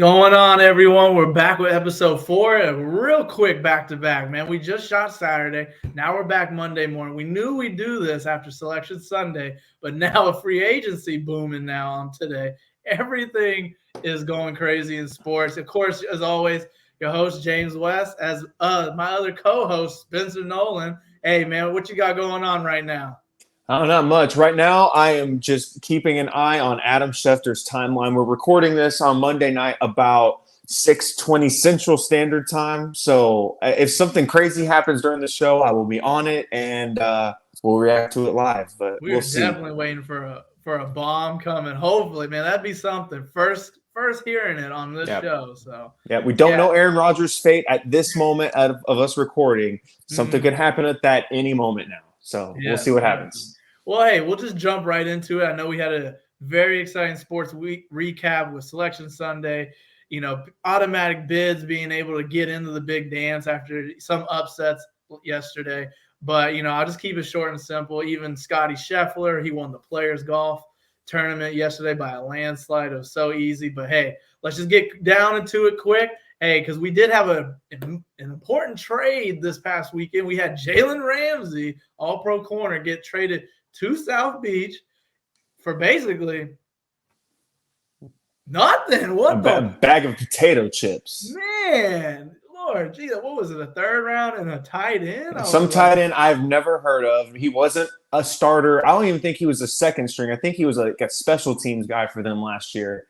Going on, everyone? We're back with Ep.4. A real quick back-to-back, man. We just shot Saturday. Now we're back Monday morning. We knew we'd do this after Selection Sunday, but now a free agency booming now on today. Everything is going crazy in sports. Of course, as always, your host, James West, as my other co-host, Spencer Nolan. Hey, man, what you got going on right now? Not much. Right now, I am just keeping an eye on Adam Schefter's timeline. We're recording this on Monday night about 6:20 Central Standard Time. So if something crazy happens during the show, I will be on it and we'll react to it live. But we'll see. Definitely waiting for a bomb coming. Hopefully, man, that'd be something. First hearing it on this show. So we don't know Aaron Rodgers' fate at this moment of us recording. Something could happen at that any moment now. So we'll see what happens. Well, hey, we'll just jump right into it. I know we had a very exciting sports week recap with Selection Sunday. You know, automatic bids being able to get into the big dance after some upsets yesterday. But, you know, I'll just keep it short and simple. Even Scotty Scheffler, he won the Players Golf Tournament yesterday by a landslide. It was so easy. But, hey, let's just get down into it quick. Hey, because we did have an important trade this past weekend. We had Jalen Ramsey, all-pro corner, get traded to South Beach for basically nothing. What a bag of potato chips. Man, Lord, geez, what was it, a third round and a tight end? Some tight end I've never heard of. He wasn't a starter. I don't even think he was a second string. I think he was like a special teams guy for them last year,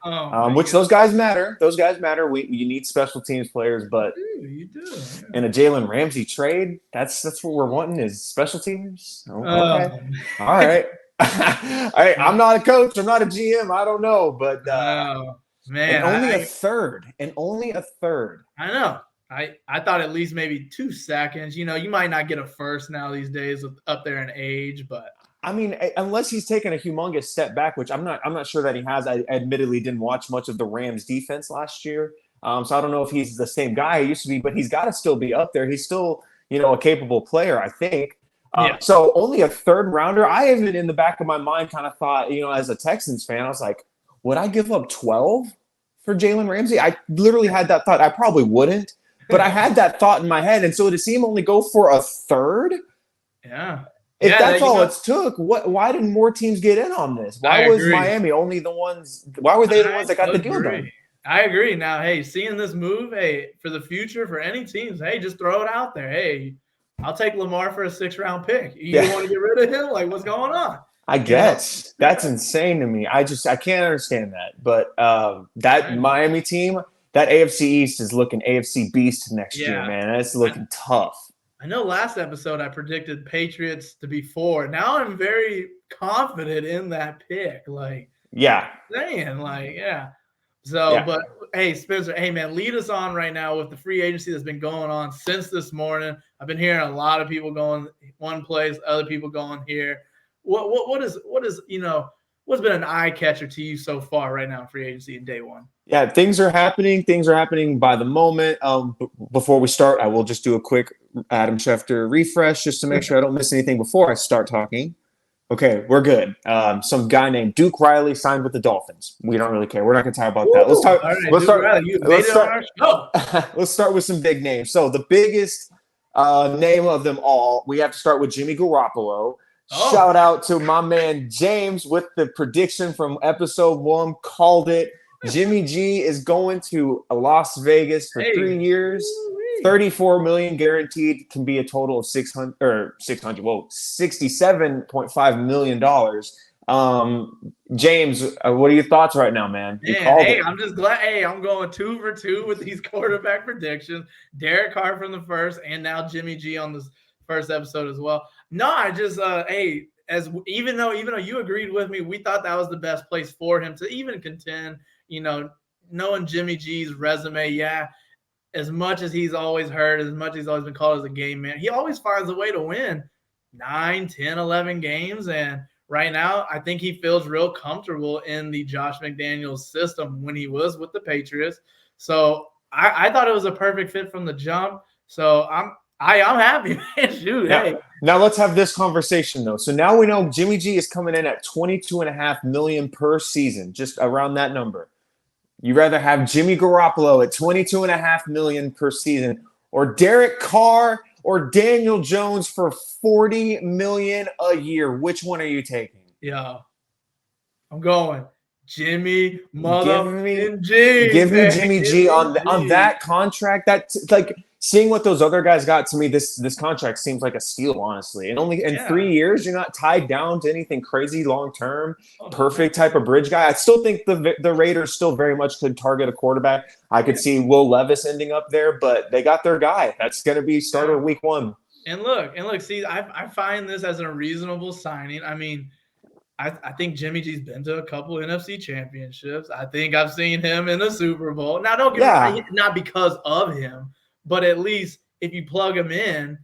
which those guys matter. Those guys matter. You need special teams players, but you do. In a Jalen Ramsey trade, that's what we're wanting is special teams. Okay. All right. I'm not a coach. I'm not a GM. I don't know, but man, only a third. I know. I thought at least maybe 2 seconds. You know, you might not get a first now these days with up there in age, but I mean, unless he's taken a humongous step back, which I'm not sure that he has. I admittedly didn't watch much of the Rams defense last year. So I don't know if he's the same guy he used to be, but he's got to still be up there. He's still, a capable player, I think. So only a third rounder. I even in the back of my mind kind of thought, as a Texans fan, I was like, would I give up 12 for Jalen Ramsey? I literally had that thought. I probably wouldn't. But I had that thought in my head, and so to see him only go for a third, if that's all it took, why didn't more teams get in on this? Why was Miami only the ones? Why were they the ones that got the deal done? I agree. Now, hey, seeing this move, hey, for the future for any teams, hey, just throw it out there. Hey, I'll take Lamar for a 6th-round pick. You want to get rid of him? Like, what's going on? I guess that's insane to me. I can't understand that. But that Miami team. That AFC East is looking AFC beast next year, man. It's looking tough. I know last episode I predicted Patriots to be 4. Now I'm very confident in that pick. But, hey, Spencer, hey, man, lead us on right now with the free agency that's been going on since this morning. I've been hearing a lot of people going one place, other people going here. What is what's been an eye catcher to you so far right now in free agency in day one? Yeah, things are happening. Things are happening by the moment. Before we start, I will just do a quick Adam Schefter refresh just to make sure I don't miss anything before I start talking. Okay, we're good. Some guy named Duke Riley signed with the Dolphins. We don't really care. We're not going to talk about that. Let's start with some big names. So the biggest name of them all, we have to start with Jimmy Garoppolo. Shout out to my man James with the prediction from episode 1. Called it. Jimmy G is going to Las Vegas for 3 years. $34 million guaranteed, can be a total of $67.5 million. James, what are your thoughts right now, man? I'm just glad. Hey, I'm going 2 for 2 with these quarterback predictions. Derek Carr from the first, and now Jimmy G on this first episode as well. No, I just even though you agreed with me, we thought that was the best place for him to even contend. Knowing Jimmy G's resume, as much as he's always heard, as much as he's always been called as a game man, he always finds a way to win 9, 10, 11 games. And right now, I think he feels real comfortable in the Josh McDaniels system when he was with the Patriots. So I thought it was a perfect fit from the jump. So I'm happy, man. Shoot, hey. Now let's have this conversation, though. So now we know Jimmy G is coming in at $22.5 million per season, just around that number. You rather have Jimmy Garoppolo at $22.5 million per season, or Derek Carr, or Daniel Jones for $40 million a year? Which one are you taking? Yeah, I'm going Jimmy Give me, motherfucking G. give me Man. Jimmy G Jimmy on G. that contract. That's like seeing what those other guys got. To me, this contract seems like a steal, honestly. And only in 3 years, you're not tied down to anything crazy long term. Perfect type of bridge guy. I still think the Raiders still very much could target a quarterback. I could see Will Levis ending up there, but they got their guy. That's going to be starter week 1. And look, see, I find this as a reasonable signing. I mean, I think Jimmy G's been to a couple NFC championships. I think I've seen him in the Super Bowl. Now, don't get me wrong, not because of him, but at least if you plug him in,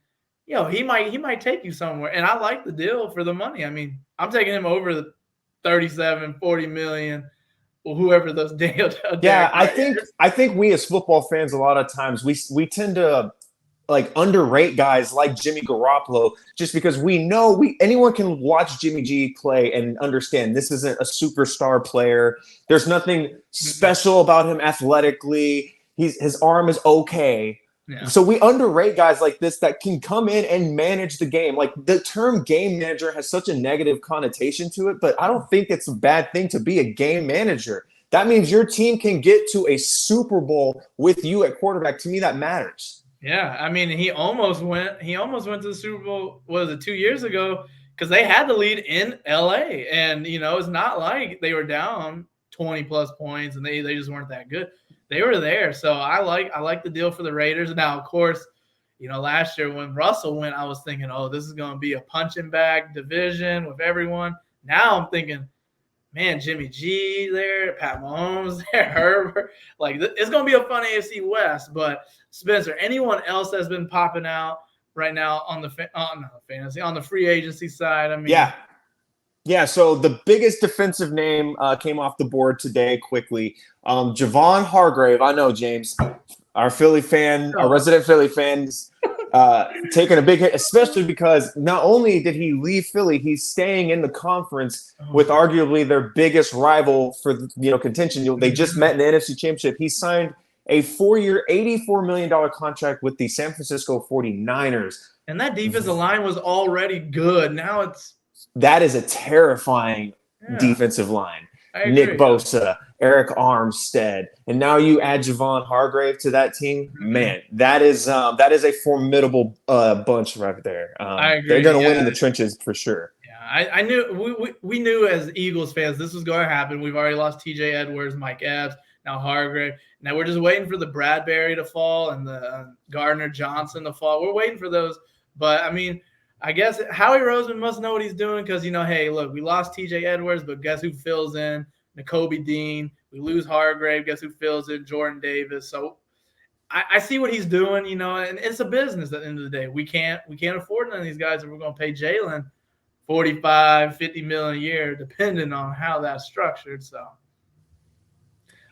he might take you somewhere. And I like the deal for the money. I mean, I'm taking him over the 37, 40 million, or whoever those deals. Yeah, I think we as football fans, a lot of times we tend to like underrate guys like Jimmy Garoppolo just because we know anyone can watch Jimmy G play and understand this isn't a superstar player. There's nothing special about him athletically. His arm is okay. Yeah. So we underrate guys like this that can come in and manage the game. Like the term game manager has such a negative connotation to it, but I don't think it's a bad thing to be a game manager. That means your team can get to a Super Bowl with you at quarterback. To me, that matters. Yeah, I mean, he almost went to the Super Bowl, what was it, 2 years ago, because they had the lead in LA. And, it's not like they were down 20 plus points and they just weren't that good. They were there. So I like the deal for the Raiders. Now, of course, last year when Russell went, I was thinking, oh, this is going to be a punching bag division with everyone. Now I'm thinking, man, Jimmy G there, Pat Mahomes there, Herbert. Like, it's going to be a fun AFC West. But, Spencer, anyone else that's been popping out right now on the free agency side? I mean, yeah. So the biggest defensive name came off the board today quickly. Javon Hargrave. I know, James, our Philly fan, our resident Philly fans, taking a big hit, especially because not only did he leave Philly, he's staying in the conference with arguably their biggest rival for contention. They just met in the NFC Championship. He signed a 4-year, $84 million contract with the San Francisco 49ers. And that defensive line was already good. Now that is a terrifying defensive line. Nick Bosa, Eric Armstead, and now you add Javon Hargrave to that team. Man, that is a formidable bunch right there. I agree. They're going to win in the trenches for sure. Yeah, I knew we knew as Eagles fans this was going to happen. We've already lost T.J. Edwards, Mike Epps, now Hargrave. Now we're just waiting for the Bradbury to fall and the Gardner Johnson to fall. We're waiting for those, but I mean, I guess Howie Roseman must know what he's doing because, hey, look, we lost T.J. Edwards, but guess who fills in? N'Kobe Dean. We lose Hargrave. Guess who fills in? Jordan Davis. So I see what he's doing, and it's a business at the end of the day. We can't afford none of these guys if we're going to pay Jalen $45, $50 million a year, depending on how that's structured. So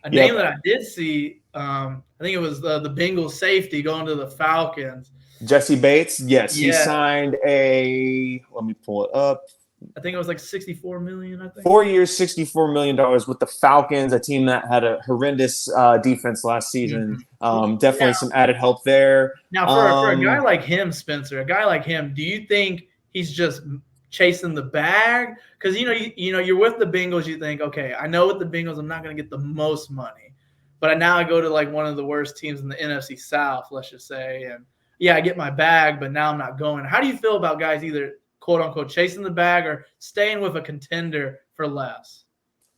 a name that I did see, I think it was the Bengals safety going to the Falcons. Jesse Bates, yes, he signed let me pull it up. I think it was like $64 million, I think. 4 years, $64 million with the Falcons, a team that had a horrendous defense last season. Definitely some added help there. Now, for a guy like him, Spencer, do you think he's just chasing the bag? Because, you're with the Bengals, you think, okay, I know with the Bengals I'm not going to get the most money. But now I go to like one of the worst teams in the NFC South, let's just say, and I get my bag, but now I'm not going. How do you feel about guys either quote unquote chasing the bag or staying with a contender for less?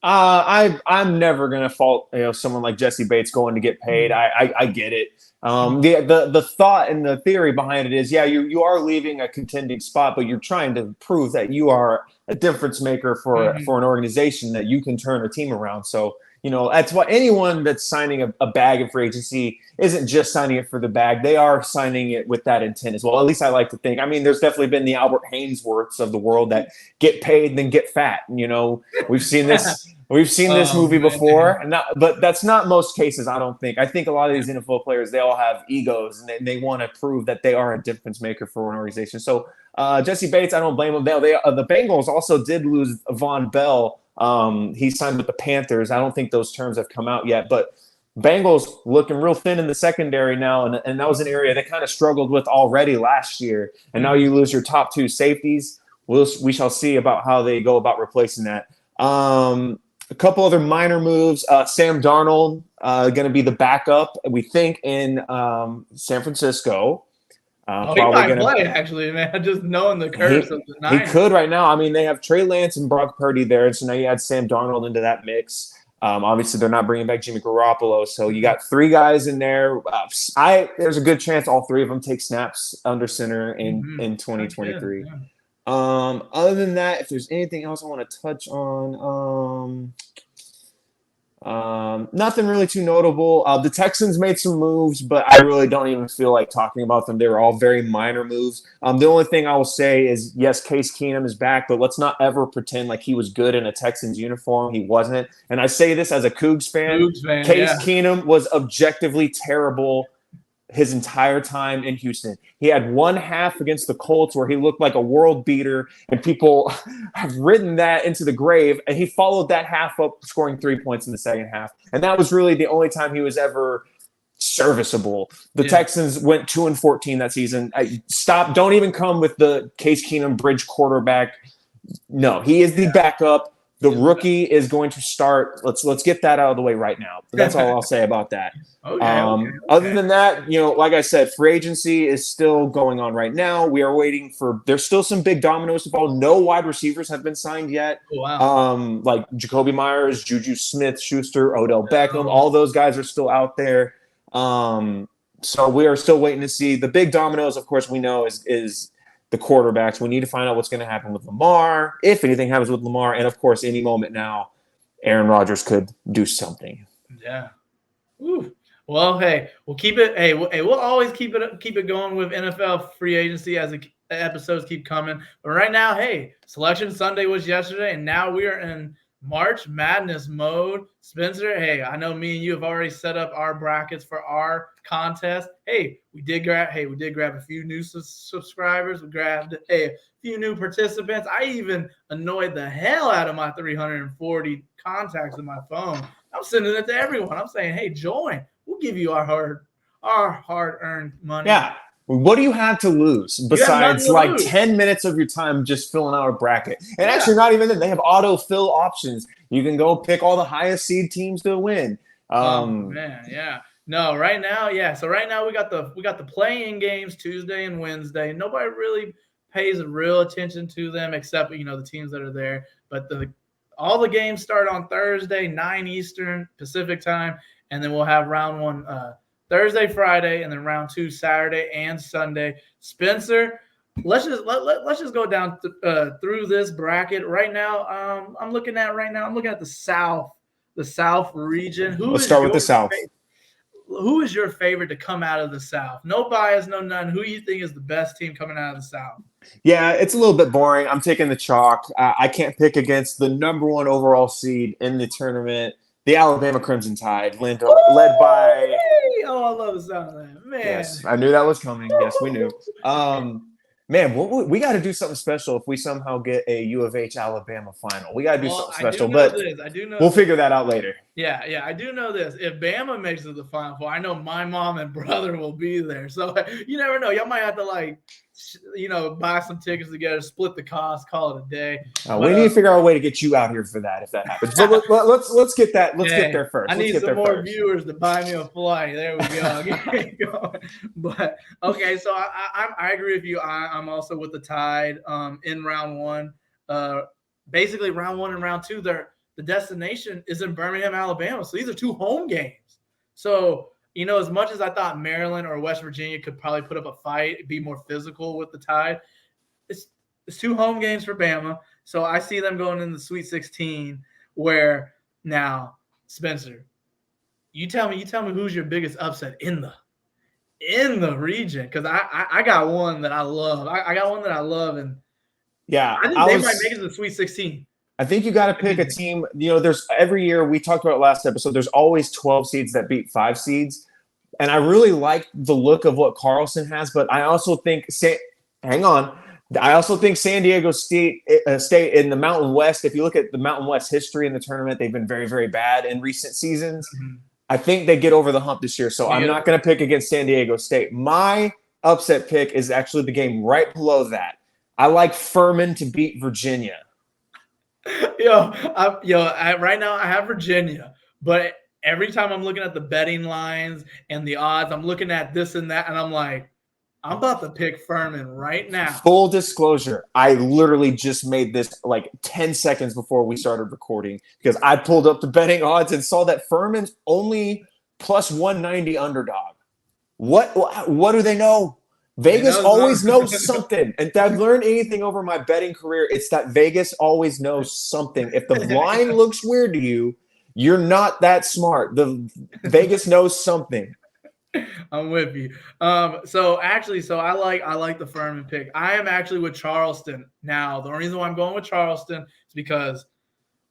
I'm never gonna fault someone like Jesse Bates going to get paid. I get it. The thought and the theory behind it is you are leaving a contending spot, but you're trying to prove that you are a difference maker for an organization, that you can turn a team around. So that's why anyone that's signing a bag in free agency isn't just signing it for the bag. They are signing it with that intent as well. At least I like to think. I mean, there's definitely been the Albert Hainsworths of the world that get paid then get fat. We've seen this. We've seen this movie before, but that's not most cases. I don't think. I think a lot of these NFL players, they all have egos and they want to prove that they are a difference maker for an organization. So Jesse Bates, I don't blame him. The Bengals also did lose Von Bell. He signed with the Panthers. I don't think those terms have come out yet, but Bengals looking real thin in the secondary now, and that was an area they kind of struggled with already last year. And now you lose your top 2 safeties. We shall see about how they go about replacing that. A couple other minor moves. Sam Darnold going to be the backup, we think, in San Francisco. He might play, actually, man. Just knowing the curse of the Niners. He could right now. I mean, they have Trey Lance and Brock Purdy there, and so now you add Sam Darnold into that mix. Obviously, they're not bringing back Jimmy Garoppolo, so you got 3 guys in there. There's a good chance all 3 of them take snaps under center in 2023. Yeah. Other than that, if there's anything else I want to touch on, nothing really too notable. The Texans made some moves, but I really don't even feel like talking about them. They were all very minor moves. The only thing I will say is, yes, Case Keenum is back, but let's not ever pretend like he was good in a Texans uniform. He wasn't. And I say this as a Cougs fan. Case Keenum was objectively terrible his entire time in Houston. He had one half against the Colts where he looked like a world beater, and people have written that into the grave, and he followed that half up scoring 3 points in the second half. And that was really the only time he was ever serviceable. The Texans went 2-14 that season. Don't even come with the Case Keenum bridge quarterback. No, he is the backup. The rookie is going to start. Let's get that out of the way right now. That's all I'll say about that. Okay. Other than that, like I said, free agency is still going on right now. We are waiting for. There's still some big dominoes to fall. No wide receivers have been signed yet. Oh, wow. Like Jacoby Myers, Juju Smith-Schuster, Odell Beckham. All those guys are still out there. So we are still waiting to see. The big dominoes, of course, we know is the quarterbacks. We need to find out what's going to happen with Lamar, if anything happens with Lamar, and of course, any moment now, Aaron Rodgers could do something. Yeah. Ooh. Well, hey, we'll keep it. Hey, we'll always keep it going with NFL free agency as the episodes keep coming. But right now, hey, Selection Sunday was yesterday, and now we are in March Madness mode. Spencer, hey, I know me and you have already set up our brackets for our contest. Hey, we did grab a few new subscribers. We grabbed a few new participants. I even annoyed the hell out of my 340 contacts in my phone. I'm sending it to everyone. I'm saying, hey, join. We'll give you our hard-earned money. Yeah. What do you have to lose besides 10 minutes of your time just filling out a bracket? And actually, not even then. They have auto-fill options. You can go pick all the highest seed teams to win. Man, yeah. No, right now, yeah. So right now we got the play-in games Tuesday and Wednesday. Nobody really pays real attention to them except the teams that are there. But all the games start on Thursday, 9 Eastern Pacific time, and then we'll have round 1 Thursday, Friday, and then round 2 Saturday and Sunday. Spencer, let's just go down through this bracket right now. I'm looking at the South region. Let's start with the South. Who is your favorite to come out of the South? No bias, no none. Who do you think is the best team coming out of the South? Yeah, it's a little bit boring. I'm taking the chalk. I can't pick against the number 1 overall seed in the tournament, the Alabama Crimson Tide, led by. Oh, I love the sound of that, man. Yes, I knew that was coming. Yes, we knew. Man, we got to do something special if we somehow get a U of H Alabama final. We got to do something special, but we'll figure that out later. Yeah, I do know this. If Bama makes it to the Final Four, I know my mom and brother will be there. So you never know. Y'all might have to buy some tickets together, split the cost, call it a day. We need to figure out a way to get you out here for that if that happens. But let's get that. Let's get there first. I need some more viewers to buy me a flight. There we go. But okay, so I agree with you. I'm also with the Tide in round 1. Basically, round 1 and round 2, the destination is in Birmingham, Alabama. So these are 2 home games. So as much as I thought Maryland or West Virginia could probably put up a fight, be more physical with the Tide, it's 2 home games for Bama. So I see them going in the Sweet 16 where now, Spencer, you tell me who's your biggest upset in the region, because I got one that I love. I got one that I love, and yeah, I think they might make it to the Sweet 16. I think you got to pick a team. There's every year, we talked about last episode, there's always 12 seeds that beat 5 seeds. And I really like the look of what Carlson has, but I also think, hang on, I also think San Diego State in the Mountain West, if you look at the Mountain West history in the tournament, they've been very, very bad in recent seasons. Mhm. I think they get over the hump this year. So I'm not going to pick against San Diego State. My upset pick is actually the game right below that. I like Furman to beat Virginia. Right now I have Virginia, but every time I'm looking at the betting lines and the odds, I'm looking at this and that, and I'm like, I'm about to pick Furman right now. Full disclosure, I literally just made this like 10 seconds before we started recording because I pulled up the betting odds and saw that Furman's only plus 190 underdog. What do they know? Vegas always knows something. And if I've learned anything over my betting career, it's that Vegas always knows something. If the line looks weird to you, you're not that smart. The Vegas knows something. I'm with you. So I like the Furman pick. I am actually with Charleston. Now, the reason why I'm going with Charleston is because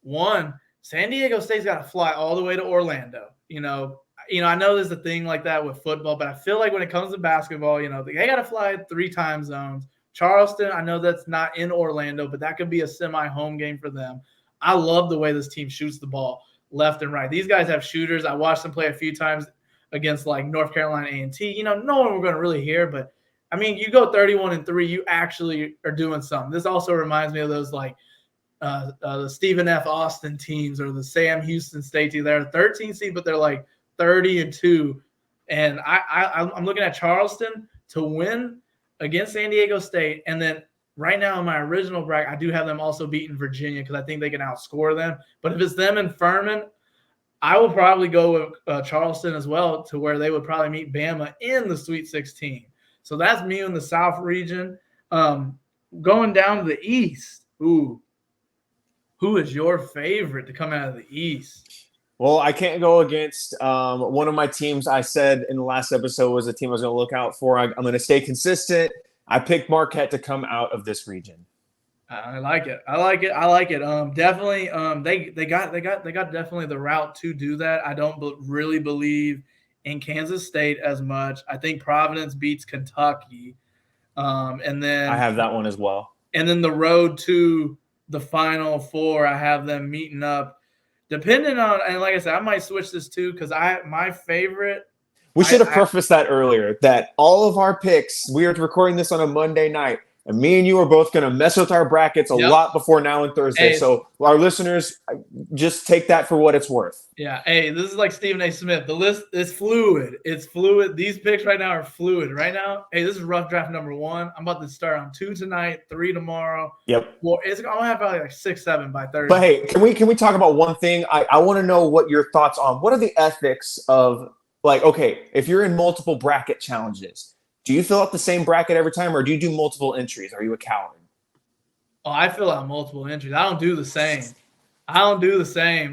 one, San Diego State's got to fly all the way to Orlando. I know there's a thing like that with football, but I feel like when it comes to basketball, they got to fly 3 time zones. Charleston, I know that's not in Orlando, but that could be a semi-home game for them. I love the way this team shoots the ball left and right. These guys have shooters. I watched them play a few times against like North Carolina A&T. No one we're going to really hear, but I mean, you go 31-3, you actually are doing something. This also reminds me of those like the Stephen F. Austin teams or the Sam Houston State team. They're a 13 seed, but they're like 30-2. And I'm looking at Charleston to win against San Diego State. And then right now in my original bracket, I do have them also beating Virginia because I think they can outscore them. But if it's them and Furman, I will probably go with Charleston as well, to where they would probably meet Bama in the Sweet 16. So that's me in the South region. Going down to the East, who is your favorite to come out of the East? Well, I can't go against one of my teams I said in the last episode was a team I was going to look out for. I'm going to stay consistent. I picked Marquette to come out of this region. I like it. Definitely. They got definitely the route to do that. I don't really believe in Kansas State as much. I think Providence beats Kentucky, and then I have that one as well. And then the road to the Final Four, I have them meeting up. Depending on, and like I said, I might switch this too because my favorite. We should have prefaced that earlier. That all of our picks. We are recording this on a Monday night. And me and you are both going to mess with our brackets a lot before now and Thursday. So our listeners, just take that for what it's worth. Yeah. Hey, this is like Stephen A. Smith. The list is fluid. It's fluid. These picks right now are fluid. Right now, hey, this is rough draft number 1. I'm about to start on 2 tonight, 3 tomorrow. Yep. Well, I'm going to have probably like 6, 7 by Thursday. But hey, can we talk about one thing? I want to know what your thoughts on what are the ethics of, like, okay, if you're in multiple bracket challenges, do you fill out the same bracket every time, or do you do multiple entries? Are you a coward? Oh, I fill out multiple entries. I don't do the same.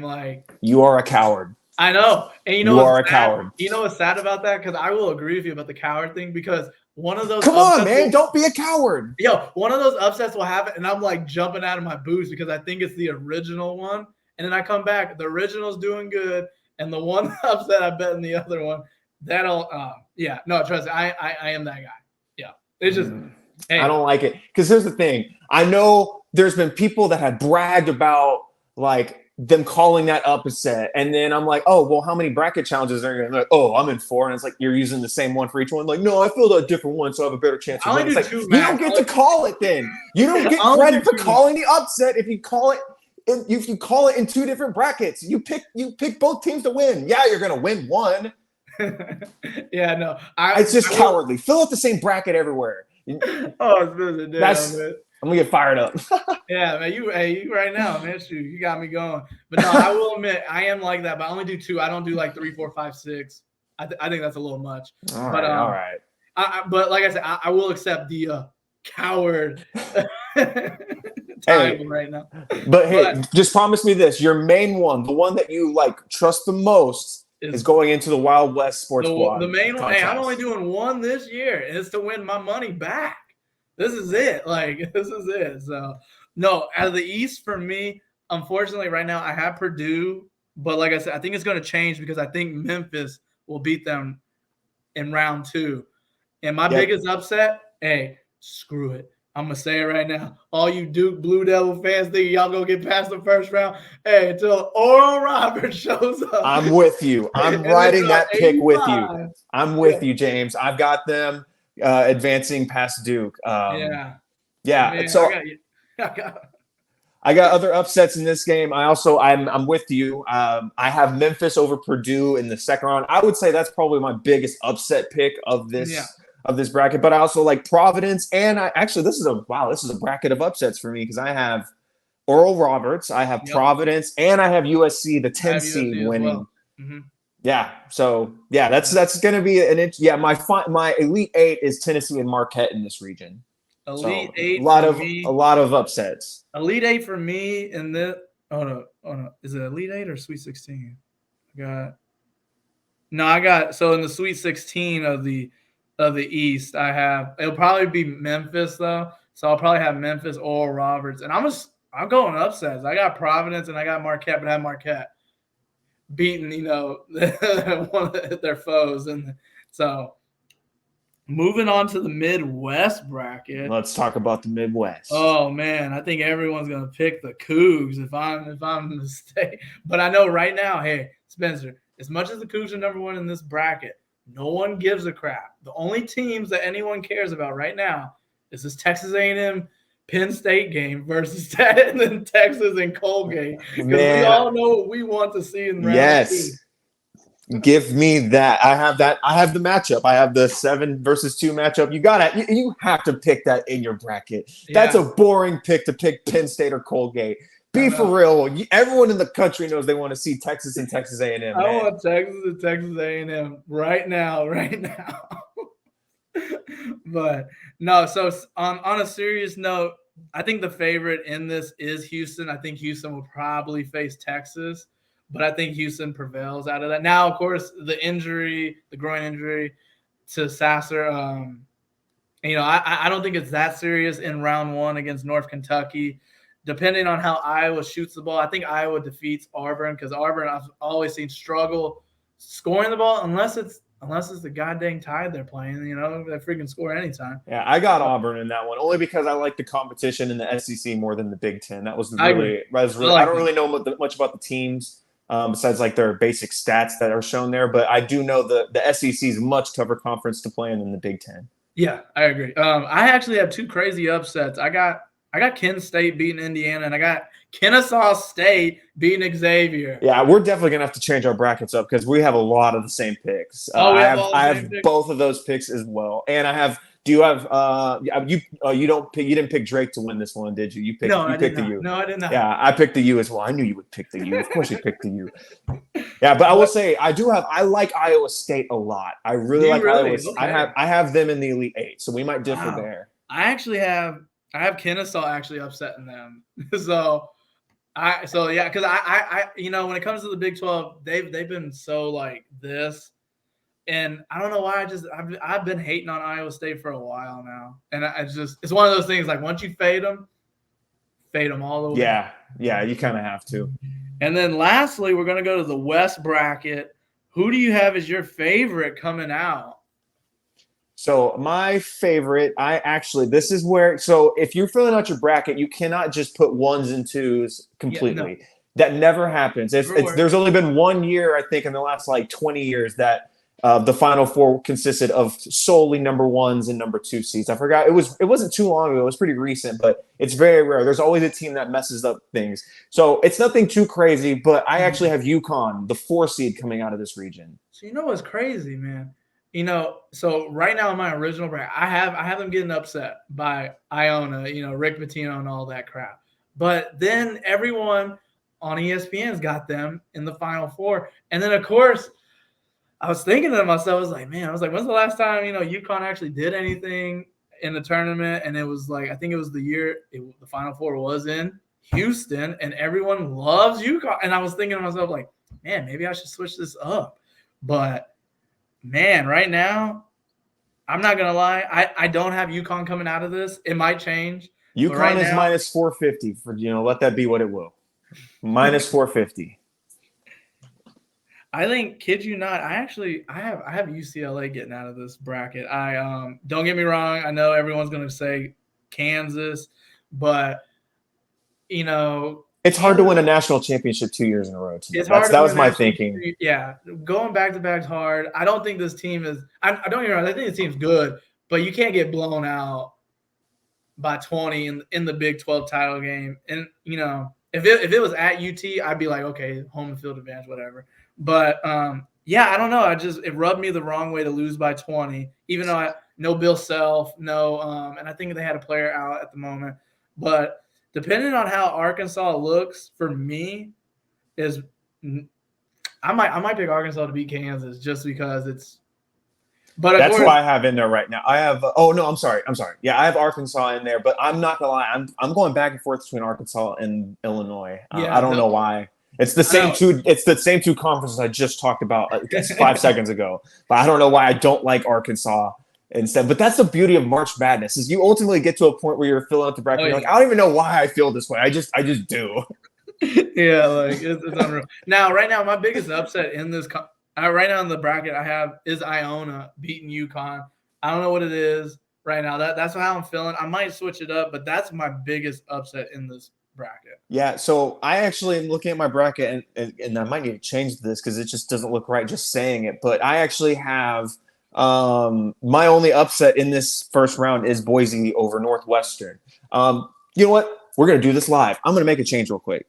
Like, you are a coward. I know. And you are a coward. You know what's sad about that? Because I will agree with you about the coward thing, because one of those Come on, man, don't be a coward. One of those upsets will happen, and I'm like jumping out of my boots because I think it's the original one. And then I come back, the original's doing good, and the one upset I bet in the other one, trust me, I am that guy. Yeah. It's just hey. I don't like it. Because here's the thing. I know there's been people that have bragged about like them calling that upset. And then I'm like, oh, well, how many bracket challenges are you like, oh, I'm in 4. And it's like you're using the same one for each one. Like, no, I filled out a different one, so I have a better chance of winning. It's like, you don't get to call it then. You don't get credit for calling the upset if you call it. If you call it in 2 different brackets, you pick both teams to win. Yeah, you're gonna win one. Yeah, no. It's just cowardly. Fill out the same bracket everywhere. I'm gonna get fired up. Yeah, man. You right now, man. Shoot, you got me going. But no, I will admit I am like that. But I only do 2. I don't do like 3, 4, 5, 6. I think that's a little much. All right. But like I said, I will accept the coward. Right now. But hey, just promise me this: your main one, the one that you like trust the most, is going into the Wild West Sports Blog. The main one. Hey, I'm only doing one this year, and it's to win my money back. This is it. So no, out of the East for me, unfortunately, right now I have Purdue, but like I said, I think it's going to change because I think Memphis will beat them in round 2. And my biggest upset, hey, screw it. I'm gonna say it right now. All you Duke Blue Devil fans think y'all gonna get past the first round. Hey, until Oral Roberts shows up. I'm with you. I'm riding that pick with you. I'm with you, James. I've got them advancing past Duke. Yeah. Man, So I I got other upsets in this game. I'm with you. I have Memphis over Purdue in the second round. I would say that's probably my biggest upset pick of this bracket. But I also like Providence, and this is a bracket of upsets for me because I have Oral Roberts, I have Providence, and I have USC, the 10 seed winning. Well. Mm-hmm. Yeah, so that's going to be an inch. Yeah, my Elite Eight is Tennessee and Marquette in this region. Elite Eight, a lot of upsets. Elite Eight for me in this. Oh no, is it Elite Eight or Sweet 16? I got so in the Sweet 16 of the East, it'll probably be Memphis though. So I'll probably have Memphis, Oral Roberts, and I'm going upsets. I got Providence and I got Marquette, but I have Marquette beating one of their foes, and so. Moving on to the Midwest bracket. Let's talk about the Midwest. Oh man, I think everyone's gonna pick the Cougs if I'm mistaken. But I know right now, hey Spencer, as much as the Cougs are number one in this bracket, no one gives a crap. The only teams that anyone cares about right now is this Texas A&M Penn State game versus Texas and Colgate. Because we all know what we want to see in round 2. Give me that. I have the matchup. I have the 7 versus 2 matchup. You have to pick that in your bracket. That's a boring pick to pick Penn State or Colgate. Be for real. Everyone in the country knows they want to see Texas and Texas A&M. I want Texas and Texas A&M right now. But no, so on a serious note, I think the favorite in this is Houston. I think Houston will probably face Texas. But I think Houston prevails out of that. Now, of course, the groin injury to Sasser, I don't think it's that serious in round 1 against North Kentucky. Depending on how Iowa shoots the ball, I think Iowa defeats Auburn because Auburn I've always seen struggle scoring the ball unless it's the goddamn Tide they're playing. They freaking score anytime. Yeah, I got Auburn in that one only because I like the competition in the SEC more than the Big Ten. That was really. I don't really know much about the teams. Besides like their basic stats that are shown there. But I do know the SEC is a much tougher conference to play in than the Big Ten. Yeah, I agree. I actually have 2 crazy upsets. I got Kent State beating Indiana, and I got Kennesaw State beating Xavier. Yeah, we're definitely going to have to change our brackets up because we have a lot of the same picks. I have both of those picks as well. And I have – do you have you didn't pick Drake to win this one, did you? You picked the U. No, I did not. Yeah, I picked the U as well. I knew you would pick the U. Of course you picked the U. Yeah, but I will say I like Iowa State a lot. I really like Iowa State. Okay. I have them in the Elite 8, so we might differ there. I actually have Kennesaw actually upsetting them. because I when it comes to the Big 12, they've been so like this. And I don't know why I've been hating on Iowa State for a while now. And it's one of those things like once you fade them all the way. Yeah, you kind of have to. And then lastly, we're going to go to the West bracket. Who do you have as your favorite coming out? So my favorite, this is where, so if you're filling out your bracket, you cannot just put 1s and 2s completely. Yeah, no. That never happens. There's only been 1 year, I think, in the last like 20 years that the Final Four consisted of solely number 1s and number 2 seeds. I forgot. It wasn't too long ago. It was pretty recent, but it's very rare. There's always a team that messes up things. So it's nothing too crazy, but I actually have UConn, the 4 seed, coming out of this region. So what's crazy, man? So right now in my original bracket, I have them getting upset by Iona, Rick Pitino and all that crap. But then everyone on ESPN's got them in the Final Four. And then, of course, I was thinking to myself, when's the last time, UConn actually did anything in the tournament? And it was like, I think it was the year the Final Four was in Houston, and everyone loves UConn. And I was thinking to myself, like, man, maybe I should switch this up. But, man, right now, I'm not going to lie. I don't have UConn coming out of this. It might change. UConn is minus 450 for, let that be what it will. Minus 450. I think, kid you not, I have UCLA getting out of this bracket. Don't get me wrong. I know everyone's going to say Kansas, but it's hard to win a national championship 2 years in a row. It's hard. That was my thinking. Yeah, going back to back's hard. I don't think this team is. I don't get me wrong. I think this team's good, but you can't get blown out by 20 in the Big 12 title game. And if it was at UT, I'd be like, okay, home field advantage, whatever. But yeah, I don't know. It rubbed me the wrong way to lose by 20, even though no Bill Self, no, and I think they had a player out at the moment. But depending on how Arkansas looks for me, I might pick Arkansas to beat Kansas just because it's. But that's who I have in there right now. I have. Oh no, I'm sorry. Yeah, I have Arkansas in there, but I'm not gonna lie. I'm going back and forth between Arkansas and Illinois. I don't know why. It's the same two. It's the same two conferences I just talked about 5 seconds ago. But I don't know why I don't like Arkansas instead. But that's the beauty of March Madness is you ultimately get to a point where you're filling out the bracket. You're like, I don't even know why I feel this way. I just do. Yeah, like it's unreal. Now, right now, my biggest upset in this right now in the bracket I have is Iona beating UConn. I don't know what it is right now. That's how I'm feeling. I might switch it up, but that's my biggest upset in this bracket. Yeah, so I actually am looking at my bracket, and I might need to change this because it just doesn't look right just saying it. But I actually have my only upset in this first round is Boise over Northwestern. You know what? We're gonna do this live. I'm gonna make a change real quick.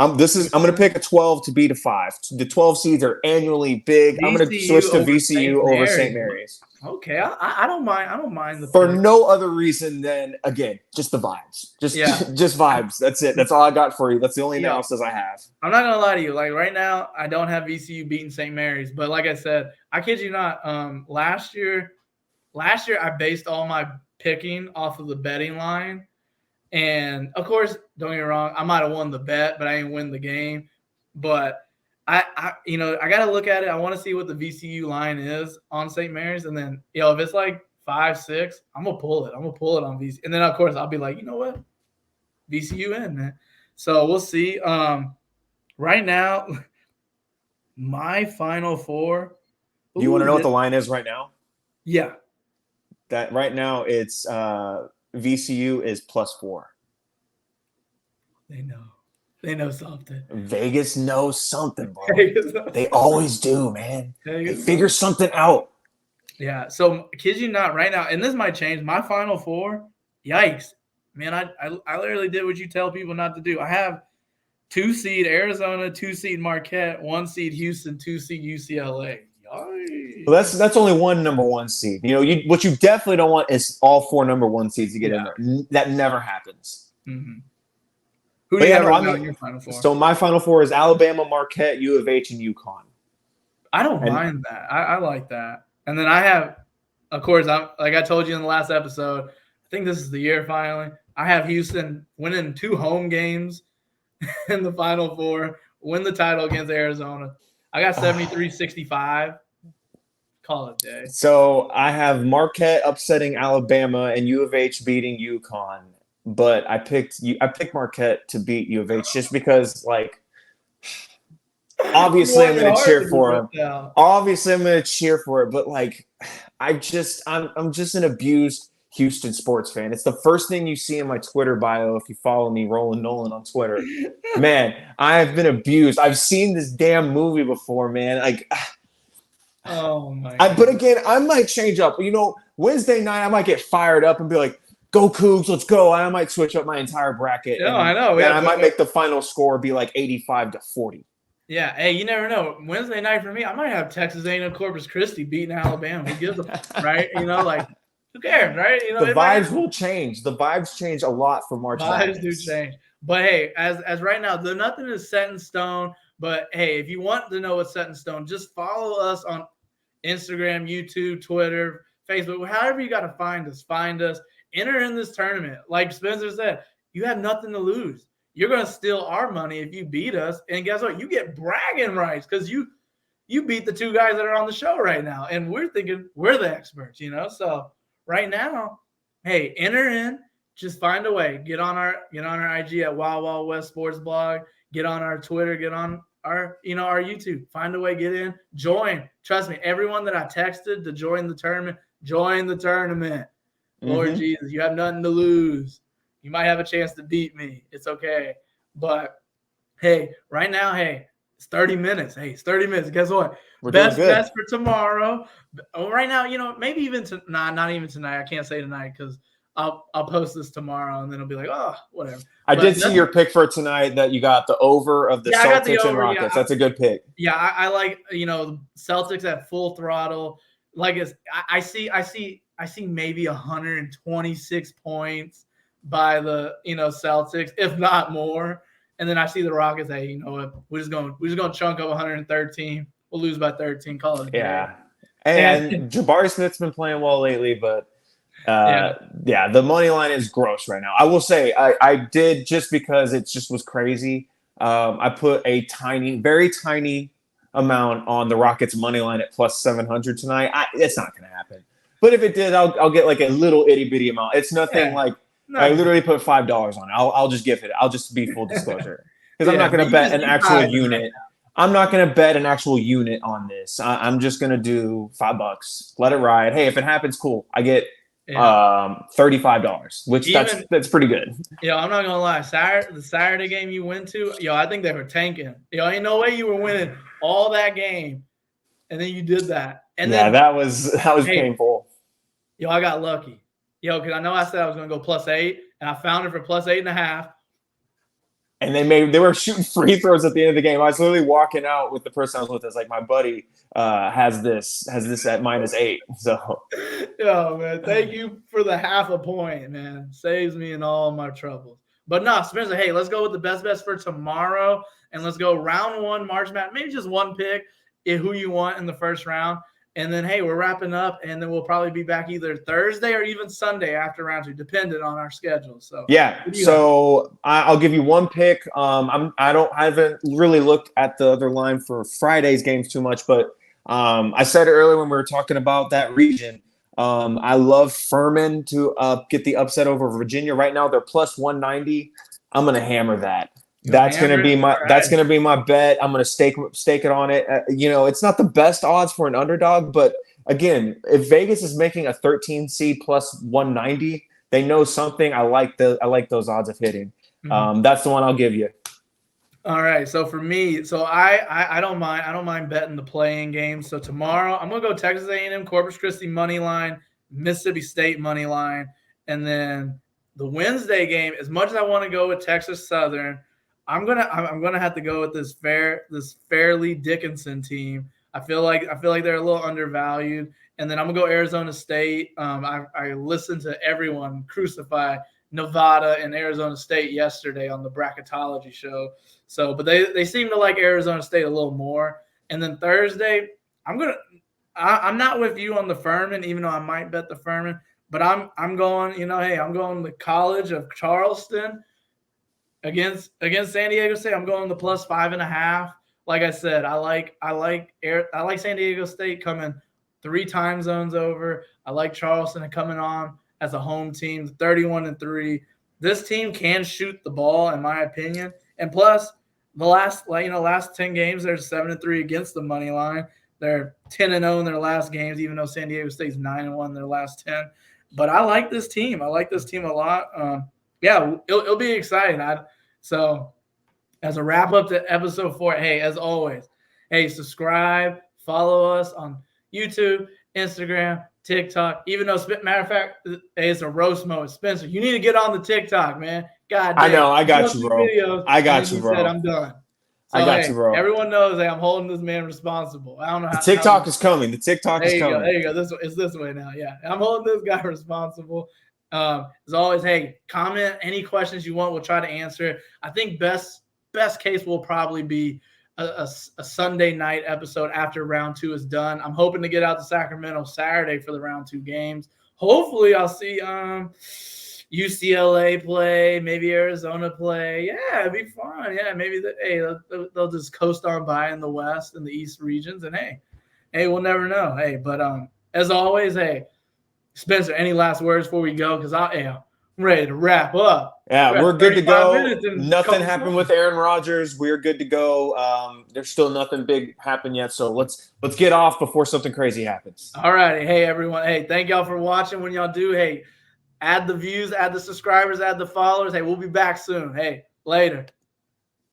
I'm going to pick a 12 to beat a 5. The 12 seeds are annually big. I'm going to switch to VCU over St. Mary's. Okay, I don't mind. I don't mind for no other reason than just the vibes. Just vibes. That's it. That's all I got for you. That's the only analysis I have. I'm not gonna lie to you. Like right now, I don't have VCU beating St. Mary's, but like I said, I kid you not. Last year I based all my picking off of the betting line. And of course, don't get me wrong, I might have won the bet, but I didn't win the game. But I got to look at it. I want to see what the VCU line is on St. Mary's, and then if it's like 5-6, I'm gonna pull it. I'm gonna pull it on VCU, and then of course I'll be like, you know what, VCU in, man. So we'll see. Right now, my Final Four. Do you want to know what the line is right now? Yeah. That right now it's. VCU is +4. They know something. Vegas knows something, bro. They always do, man. They figure something out. Yeah. So, kid you not, right now, and this might change. My Final Four, yikes, man! I literally did what you tell people not to do. I have 2 seed Arizona, 2 seed Marquette, 1 seed Houston, 2 seed UCLA. Well, that's only one number 1 seed. What you definitely don't want is all 4 number 1 seeds to get in there. That never happens. Mm-hmm. Who do you have in your Final Four? So my Final Four is Alabama, Marquette, U of H, and UConn. I don't mind that. I like that. And then I have, of course, like I told you in the last episode, I think this is the year finally. I have Houston winning 2 home games in the Final Four, win the title against Arizona. I got 73-65. Call it a day. So I have Marquette upsetting Alabama and U of H beating UConn, but I picked Marquette to beat U of H just because, like, obviously I'm going to cheer for them. Obviously I'm going to cheer for it, but like, I'm just an abused Houston sports fan. It's the first thing you see in my Twitter bio if you follow me, Roland Nolan, on Twitter. Man, I have been abused. I've seen this damn movie before, man. Like, oh my God. But again, I might change up. Wednesday night I might get fired up and be like, "Go Cougs, let's go!" I might switch up my entire bracket. No, I know. And I might make the final score be like 85-40. Yeah, hey, you never know. Wednesday night for me, I might have Texas A&M Corpus Christi beating Alabama. Who gives a right? Like. Who cares, right? The vibes will change. The vibes change a lot for March Madness. Vibes do change. But hey, as right now, nothing is set in stone. But hey, if you want to know what's set in stone, just follow us on Instagram, YouTube, Twitter, Facebook, however you got to find us. Find us. Enter in this tournament. Like Spencer said, you have nothing to lose. You're going to steal our money if you beat us. And guess what? You get bragging rights because you beat the 2 guys that are on the show right now. And we're thinking we're the experts, So right now, hey, enter in. Just find a way. Get on our IG at Wild Wild West Sports Blog. Get on our Twitter. Get on our our YouTube. Find a way. Get in. Join. Trust me. Everyone that I texted to join the tournament, join the tournament. Lord Jesus, you have nothing to lose. You might have a chance to beat me. It's okay. But hey, right now, hey, it's 30 minutes. Hey, it's 30 minutes. Guess what? We're doing good. Best for tomorrow. Right now, maybe even not even tonight. I can't say tonight because I'll post this tomorrow and then it'll be like, oh, whatever. I did see your pick for tonight that you got the over of the Celtics and Rockets. That's a good pick. Yeah, I like Celtics at full throttle. Like I see maybe 126 points by the Celtics, if not more. And then I see the Rockets. Hey, you know what? We're just gonna chunk up 113. We'll lose by 13. Call it a day. Yeah. And Jabari Smith's been playing well lately, but the money line is gross right now. I will say I did, just because it just was crazy. I put a very tiny amount on the Rockets money line at plus 700 tonight. It's not going to happen. But if it did, I'll get like a little itty bitty amount. It's nothing like. I literally put $5 on it. I'll just give it. I'll just be full disclosure, because I'm not going to bet an actual unit. I'm not going to bet an actual unit on this. I'm just going to do $5. Let it ride. Hey, if it happens, cool. I get $35, which that's pretty good. I'm not gonna lie. The Saturday game you went to, I think they were tanking. Ain't no way you were winning all that game, and then you did that. And then that was painful. I got lucky. Because I know I said I was gonna go +8, and I found it for +8.5. And they were shooting free throws at the end of the game. I was literally walking out with the person I was with. I was like, my buddy has this at -8. So, man, thank you for the half a point, man. Saves me in all my troubles. But no, Spencer, hey, let's go with the best for tomorrow, and let's go round 1 March Madness. Maybe just one pick, who you want in the first round. And then, hey, we're wrapping up, and then we'll probably be back either Thursday or even Sunday after round 2, depending on our schedule. So I'll give you one pick. I haven't really looked at the other line for Friday's games too much, but I said it earlier when we were talking about that region. I love Furman to get the upset over Virginia. Right now they're plus 190. I'm gonna hammer that. That's gonna be my bet. I'm gonna stake it on it. It's not the best odds for an underdog, but again, if Vegas is making a 13 seed plus 190, they know something. I like those odds of hitting. That's the one I'll give you. All right. So for me, I don't mind betting the playing game. So tomorrow I'm gonna go Texas A&M Corpus Christi money line, Mississippi State money line, and then the Wednesday game. As much as I want to go with Texas Southern, I'm gonna have to go with this Fairleigh Dickinson team. I feel like they're a little undervalued. And then I'm gonna go Arizona State. I listened to everyone crucify Nevada and Arizona State yesterday on the bracketology show. So, but they seem to like Arizona State a little more. And then Thursday, I'm not with you on the Furman, even though I might bet the Furman. But I'm going. I'm going the College of Charleston against San Diego State. I'm going the plus 5.5. Like I said, I like San Diego State coming 3 time zones over. I like Charleston coming on as a home team, 31-3. This team can shoot the ball, in my opinion. And plus, the last 10 games, they're 7-3 against the money line. They're 10-0 in their last games, even though San Diego State's 9-1 in their last 10. But I like this team. I like this team a lot. It'll be exciting. So as a wrap up to episode 4, hey, as always, hey, subscribe, follow us on YouTube, Instagram, TikTok. Even though, matter of fact, hey, it's a roast mode. Spencer, you need to get on the TikTok, man. God damn. I know. I got you, bro. I got you, bro. Said I'm done. So, I got you, bro. Everyone knows I'm holding this man responsible. I don't know how. The TikTok is coming. The TikTok is coming. There you go. It's this way now. Yeah. I'm holding this guy responsible. As always, hey, comment any questions you want. We'll try to answer. I think best case will probably be a Sunday night episode after round 2 is done. I'm hoping to get out to Sacramento Saturday for the round 2 games. Hopefully I'll see UCLA play, maybe Arizona play. Yeah, it'd be fun. Yeah, maybe they'll just coast on by in the West and the East regions. And hey, we'll never know. Hey, but as always, hey, Spencer, any last words before we go? Because I'm ready to wrap up. Yeah, we're good to go. Nothing happened with Aaron Rodgers. We're good to go. There's still nothing big happened yet. So let's get off before something crazy happens. All righty. Hey, everyone. Hey, thank y'all for watching. When y'all do, hey, Add the views, add the subscribers, add the followers. Hey, we'll be back soon. Hey, later.